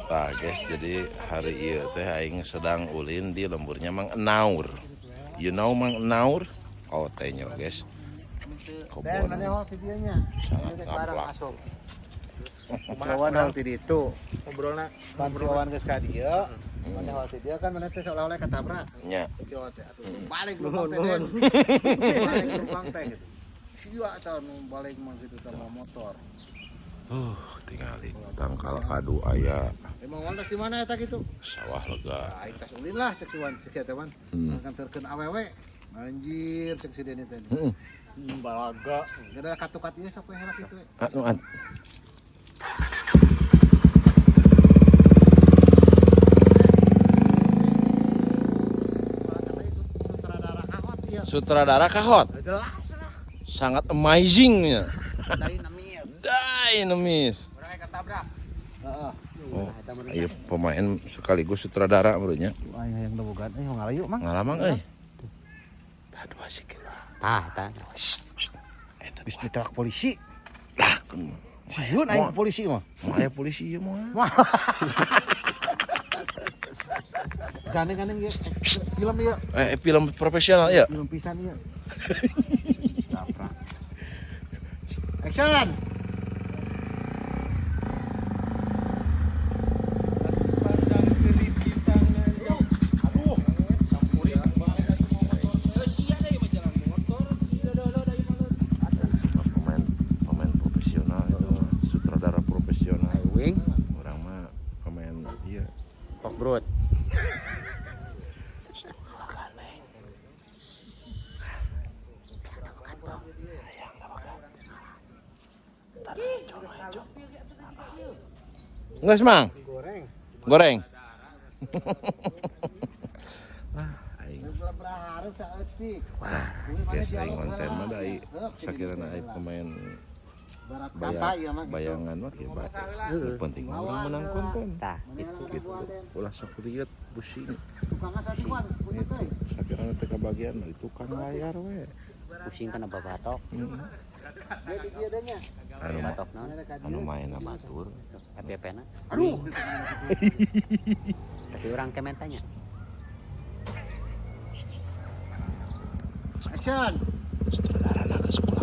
Nah guys, jadi hari ieu teh aing sedang ulin di lemburnya Mang Enaur. You know Mang Enaur? Oh tehnya guys. Kebon sangat amplak. Kawan hal tadi itu ngobrolna pansiawan geus ka dieu. Mana hal tadi dia kan mana teh seolah-olah ketabrak. Nya. Siawan teh atuh balik lubang teh. Balik lubang teh gitu. Sia tah nu balik mah gitu sama motor. Tingali tangkal adu aya. Emang wantas di mana eta gitu? Sawah lega. Aing tas ulin lah cek si wan cek si teman. Nganterkeun awewe. Anjir cek si Deni teh. Balaga. Gara katukat ieu sok we helak kitu we. Anu Sutradara kahot. Jelas lah. Sangat amazing ya. Dinamis. Dinamis. Urang ketabrak. Heeh. Oh, ayo pemain sekaligus sutradara menurutnya. Wah, yang bogan ngalayu mang. Ngalamang euy. Tah dua sikil. Tah. Eta Bis ditolak polisi. lah kun. Sieun aing polisi mah. Mau aya polisi ieu mah. Gandeng-gandeng ya. Film dia. Film profesional ya. Film pisan ya. Caprak. Action. Pemain profesional itu sutradara profesional. Wing, Orang mah pemain iya. Pak Brot. Enggak semang. Goreng. Aing. Wah, guys aing konten mah da sakirana aing pemain bayangan mah kieu bae. Nu penting mah urang menang konten. Tah, Gitu. Ulah sok lieut pusing. Sakirana teh kabagian mah di tukang layar we. pusing kana babatok. Anu Batok naon? anu main batur. FBP-na. Aduh. Tapi urang kemen tanya. Action. Sutradara geus pulang.